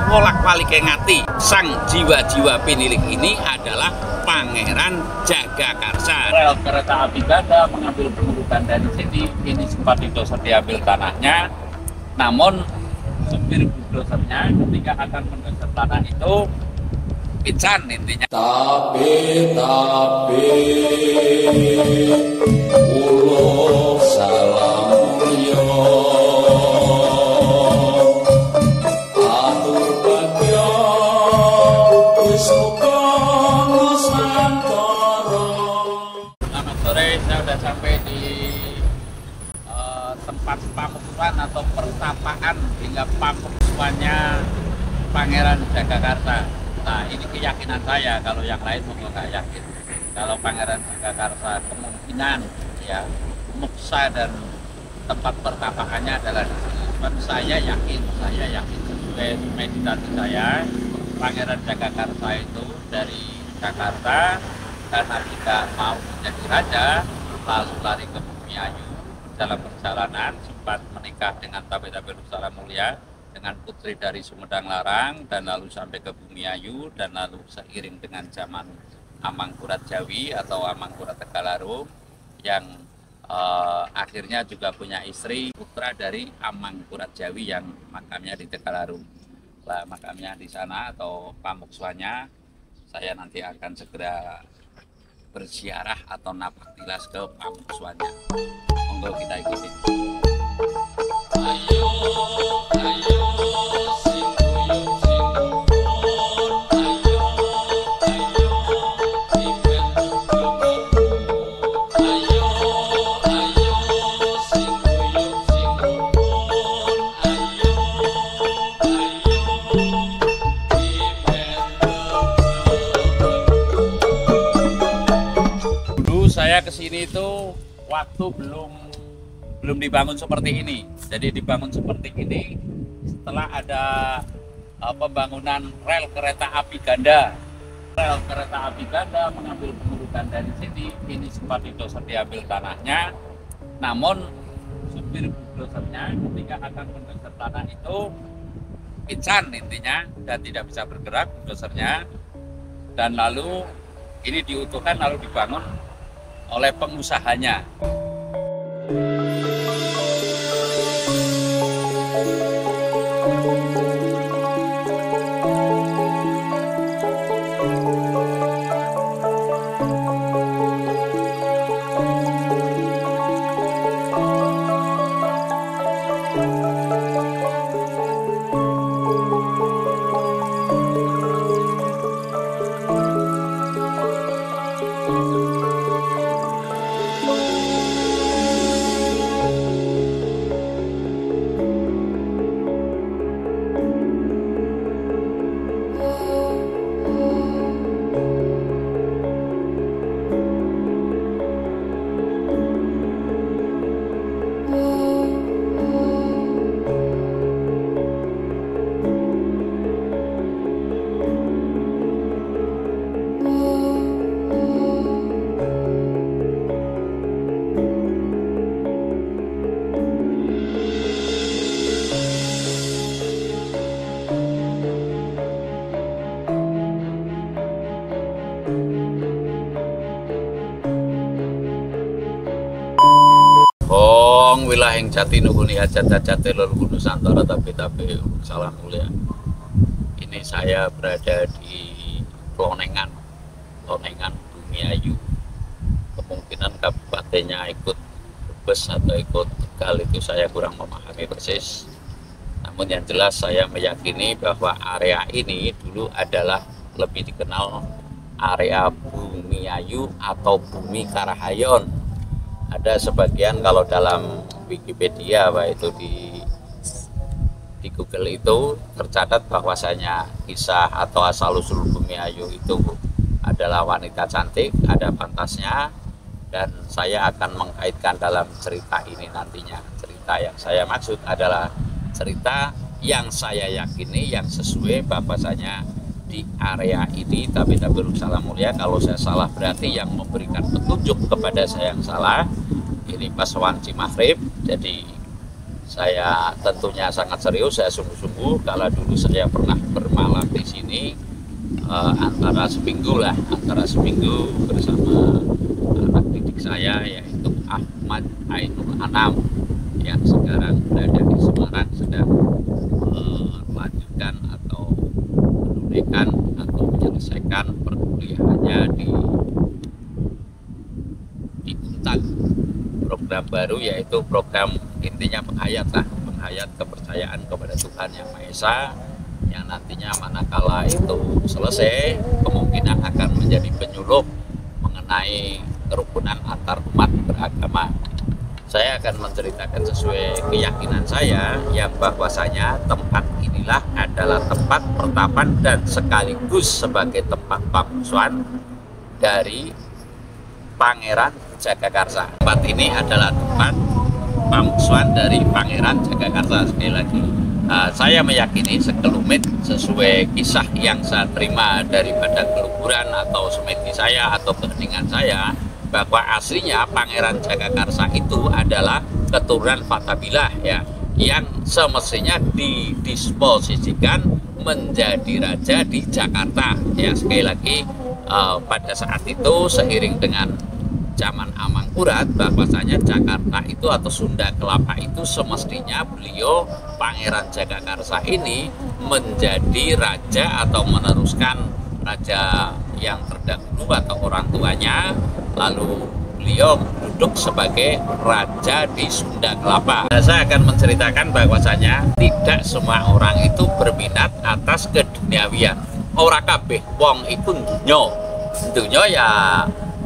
wolak-walik ngati sang jiwa-jiwa pinilik ini adalah Pangeran Jagakarsa. Rel kereta api ganda mengambil pengurukan dari sini, ini sempat didoser diambil tanahnya, namun supir buldosernya ketika akan mendoser tanah itu pingsan intinya. Tapi ulo salam mulya atur bagya wis muga nusantara. Selamat sore, saya sudah sampai di tempat pamusuhan atau pertapaan hingga pamusuhannya Pangeran Jagakarsa. Nah, ini keyakinan saya, kalau yang lain mungkin nggak yakin. Kalau Pangeran Jagakarsa kemungkinan ya muksa dan tempat pertapakannya adalah di sini. Saya yakin sesuai meditasi saya, Pangeran Jagakarsa itu dari Jakarta karena tidak mau menjadi raja, lalu lari ke Bumiayu. Dalam perjalanan sempat menikah dengan Tabetape Nusantara Mulia dengan putri dari Sumedang Larang, dan lalu sampai ke Bumiayu, dan lalu seiring dengan zaman Amangkurat Jawi atau Amangkurat Tegalarung yang akhirnya juga punya istri putra dari Amangkurat Jawi yang makamnya di Tegalarung. Lah, makamnya di sana atau pamuksuannya saya nanti akan segera berziarah atau napak tilas ke pamuksuannya. Monggo kita ikuti. Ayo sing guyub sing rukun, ayo imen rukun, ayo sing guyub sing rukun, ayo imen rukun. Dulu saya kesini itu waktu belum dibangun seperti ini. Jadi dibangun seperti ini setelah ada pembangunan rel kereta api ganda. Rel kereta api ganda mengambil pengurukan dari sini, ini sempat didoser diambil tanahnya, namun supir buldosernya ketika akan mendoser tanah itu pingsan intinya dan tidak bisa bergerak buldosernya, dan lalu ini diutuhkan lalu dibangun oleh pengusahanya. Wilahing jati nuhuni hajat-hajat leluhur Nusantara Tabetape salam mulia. Ini saya berada di Klonengan Bumiayu. Kemungkinan kabupatennya ikut Brebes atau ikut Tegal, itu saya kurang memahami persis. Namun yang jelas saya meyakini bahwa area ini dulu adalah lebih dikenal area Bumiayu atau Bumi Karahayon. Ada sebagian kalau dalam Wikipedia, baik itu di Google itu tercatat bahwasanya kisah atau asal-usul Bumiayu itu adalah wanita cantik, ada pantasnya, dan saya akan mengkaitkan dalam cerita ini nantinya. Cerita yang saya maksud adalah cerita yang saya yakini, yang sesuai bahwasanya di area ini Tabetape Nusantara Mulia. Kalau saya salah berarti yang memberikan petunjuk kepada saya yang salah. Ini pas wanci maghrib, jadi Saya tentunya sangat serius, saya sungguh-sungguh. Kalau dulu saya pernah bermalam di sini antara seminggu bersama anak didik saya, yaitu Ahmad Ainul Anam yang sekarang berada di Semarang, sedang melanjutkan atau menunaikan atau menyelesaikan perkuliahannya di Untan. Program baru yaitu program intinya penghayat kepercayaan kepada Tuhan Yang Maha Esa, yang nantinya manakala itu selesai kemungkinan akan menjadi penyuluh mengenai kerukunan antar umat beragama. Saya akan menceritakan sesuai keyakinan saya yang bahwasanya tempat inilah adalah tempat pertapan dan sekaligus sebagai tempat pamungsuan dari Pangeran Jagakarsa. Tempat ini adalah tempat pamungsuan dari Pangeran Jagakarsa. Sekali lagi, saya meyakini sekelumit sesuai kisah yang saya terima daripada keluhuran atau semedi saya atau keheningan saya, bahwa aslinya Pangeran Jagakarsa itu adalah keturunan Fatabilah ya, yang semestinya didisposisikan menjadi raja di Jakarta ya. Sekali lagi, pada saat itu seiring dengan zaman Amangkurat, bahwasanya Jakarta itu atau Sunda Kelapa itu semestinya beliau Pangeran Jagakarsa ini menjadi raja atau meneruskan raja yang terdahulu atau orang tuanya, lalu beliau duduk sebagai raja di Sunda Kelapa. Saya akan menceritakan bahwasanya tidak semua orang itu berminat atas keduniawian. Ora kabeh wong iku dunya ya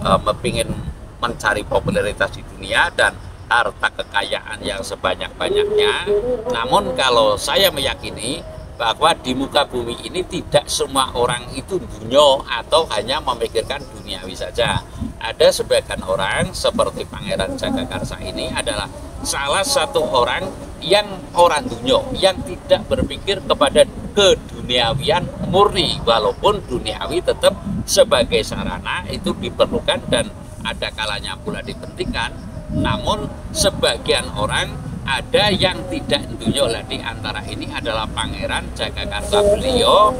kepingin mencari popularitas di dunia dan harta kekayaan yang sebanyak-banyaknya. Namun kalau saya meyakini bahwa di muka bumi ini tidak semua orang itu dunia atau hanya memikirkan duniawi saja. Ada sebagian orang seperti Pangeran Jagakarsa ini adalah salah satu orang yang orang dunia, yang tidak berpikir kepada keduniawian murni, walaupun duniawi tetap sebagai sarana itu diperlukan dan ada kalanya pula dipentingkan. Namun sebagian orang ada yang tidak dunia. Di antara ini adalah Pangeran Jagakarsa. Beliau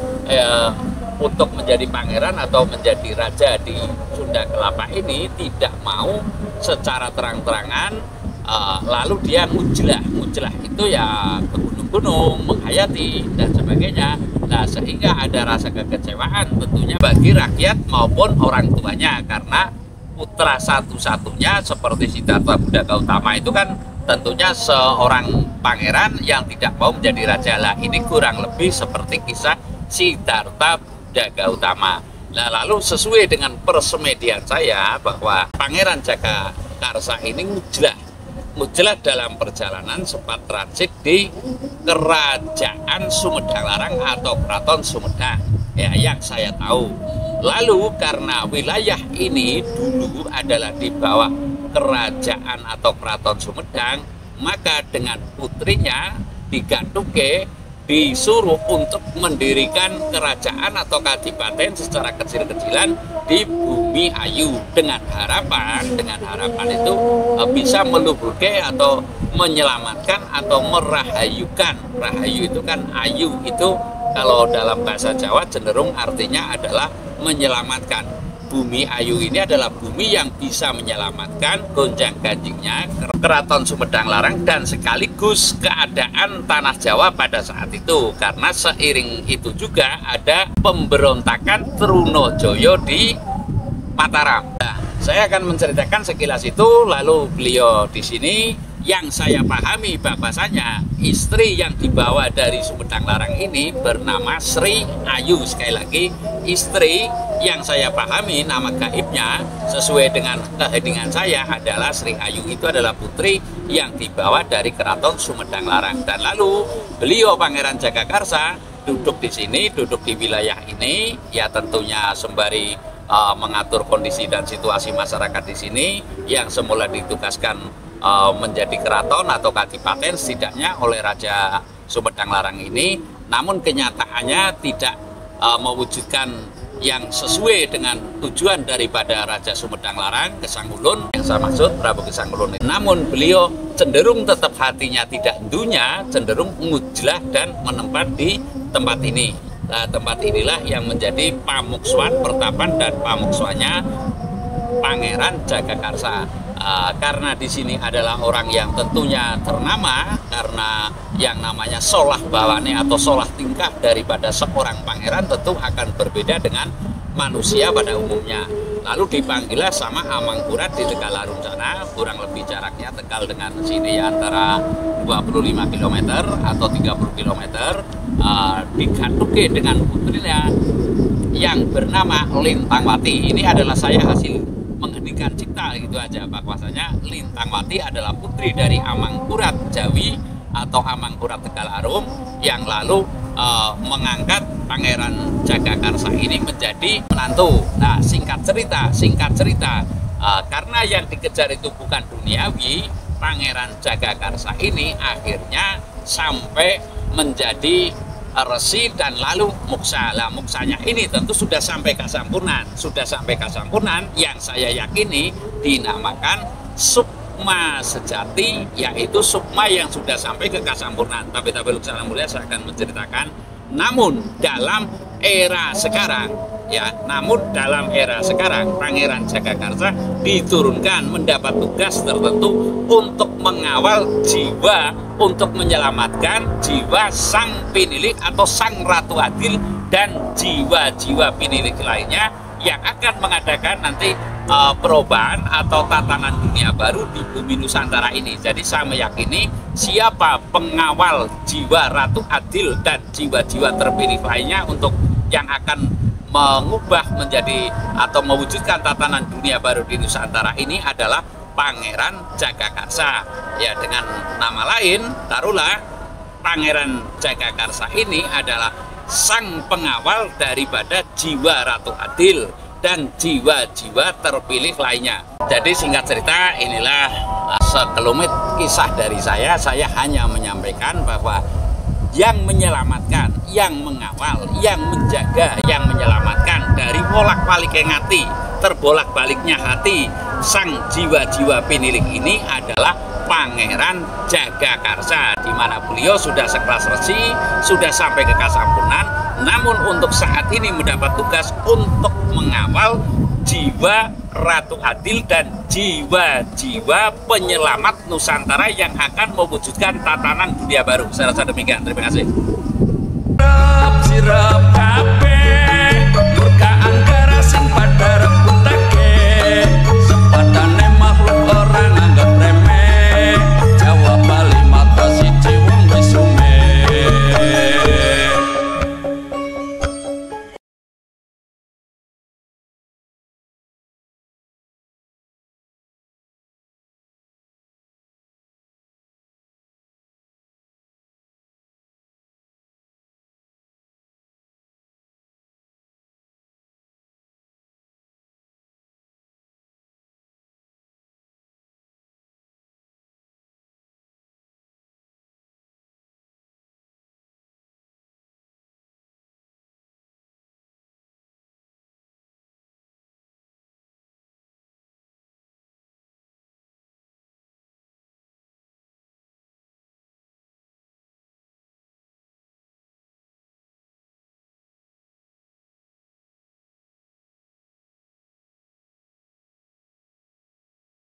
untuk menjadi pangeran atau menjadi raja di Sunda Kelapa ini tidak mau secara terang-terangan, lalu dia mujlah itu ya ke gunung-gunung, menghayati dan sebagainya. Nah, sehingga ada rasa kekecewaan tentunya bagi rakyat maupun orang tuanya, karena putra satu-satunya seperti Siddhartha Buddha Gautama itu kan tentunya seorang pangeran yang tidak mau menjadi raja. Lah, ini kurang lebih seperti kisah Siddhartha Buddha Gautama. Nah, lalu sesuai dengan persemedian saya bahwa Pangeran Jagakarsa ini mujlah dalam perjalanan sempat transit di Kerajaan Sumedang Larang atau Keraton Sumedang ya, yang saya tahu. Lalu karena wilayah ini dulu adalah di bawah kerajaan atau Keraton Sumedang, maka dengan putrinya Digatuke disuruh untuk mendirikan kerajaan atau kadipaten secara kecil-kecilan di Bumi Ayu dengan harapan itu bisa melubuhkan atau menyelamatkan atau merahayukan. Rahayu itu kan ayu, itu kalau dalam bahasa Jawa cenderung artinya adalah menyelamatkan. Bumi Ayu ini adalah bumi yang bisa menyelamatkan gonjang-ganjingnya Keraton Sumedang Larang dan sekaligus keadaan tanah Jawa pada saat itu, karena seiring itu juga ada pemberontakan Trunojoyo di Mataram. Nah, saya akan menceritakan sekilas itu. Lalu beliau di sini yang saya pahami bahwasanya istri yang dibawa dari Sumedang Larang ini bernama Sri Ayu. Sekali lagi, istri yang saya pahami nama gaibnya sesuai dengan keheningan saya adalah Sri Ayu itu adalah putri yang dibawa dari Keraton Sumedang Larang. Dan lalu beliau Pangeran Jagakarsa duduk di sini, duduk di wilayah ini ya, tentunya sembari mengatur kondisi dan situasi masyarakat di sini yang semula ditugaskan menjadi keraton atau kadipaten setidaknya oleh Raja Sumedang Larang ini. Namun kenyataannya tidak mewujudkan yang sesuai dengan tujuan daripada Raja Sumedang Larang Gesangulun, yang saya maksud Prabu Gesangulun. Namun beliau cenderung tetap hatinya tidak dunia, cenderung ngujlah dan menempat di tempat ini. Nah, tempat inilah yang menjadi pamuksuan pertapan dan pamuksuannya Pangeran Jagakarsa. Karena di sini adalah orang yang tentunya ternama, karena yang namanya solah bawane atau solah tingkah daripada seorang pangeran tentu akan berbeda dengan manusia pada umumnya. Lalu dipanggillah sama Amangkurat di Tegalarum sana, kurang lebih jaraknya Tegal dengan sini antara 25 km atau 30 km, digantuke dengan putrinya yang bernama Lintangwati. Ini adalah saya hasil menghentikan cipta gitu aja, bahwasanya Lintangwati adalah putri dari Amangkurat Jawi atau Amangkurat Tegalarum yang lalu mengangkat Pangeran Jagakarsa ini menjadi menantu. Nah, singkat cerita, karena yang dikejar itu bukan duniawi, Pangeran Jagakarsa ini akhirnya sampai menjadi resi dan lalu muksa. Lah, muksanya ini tentu sudah sampai kasampurnan. Yang saya yakini dinamakan sukma sejati, yaitu sukma yang sudah sampai ke kasampurnan. Tapi Luksana Mulia saya akan menceritakan. Namun dalam era sekarang Pangeran Jagakarsa diturunkan mendapat tugas tertentu untuk mengawal jiwa, untuk menyelamatkan jiwa sang pinilik atau sang Ratu Adil dan jiwa-jiwa pinilik lainnya yang akan mengadakan nanti perubahan atau tatanan dunia baru di bumi Nusantara ini. Jadi saya meyakini siapa pengawal jiwa Ratu Adil dan jiwa-jiwa terpilih lainnya untuk yang akan mengubah menjadi atau mewujudkan tatanan dunia baru di Nusantara ini adalah Pangeran Jagakarsa. Ya, dengan nama lain, taruhlah Pangeran Jagakarsa ini adalah sang pengawal daripada jiwa Ratu Adil dan jiwa-jiwa terpilih lainnya. Jadi singkat cerita, inilah sekelumit kisah dari saya. Saya hanya menyampaikan bahwa yang menyelamatkan, yang mengawal, yang menjaga, yang menyelamatkan dari bolak-balik hati, terbolak-baliknya hati sang jiwa-jiwa pinilik ini adalah Pangeran Jagakarsa, di mana beliau sudah sekelas resi, sudah sampai ke kasampurnan, namun untuk saat ini mendapat tugas untuk mengawal jiwa Ratu Adil dan jiwa-jiwa penyelamat Nusantara yang akan mewujudkan tatanan dunia baru. Saya rasa demikian. Terima kasih.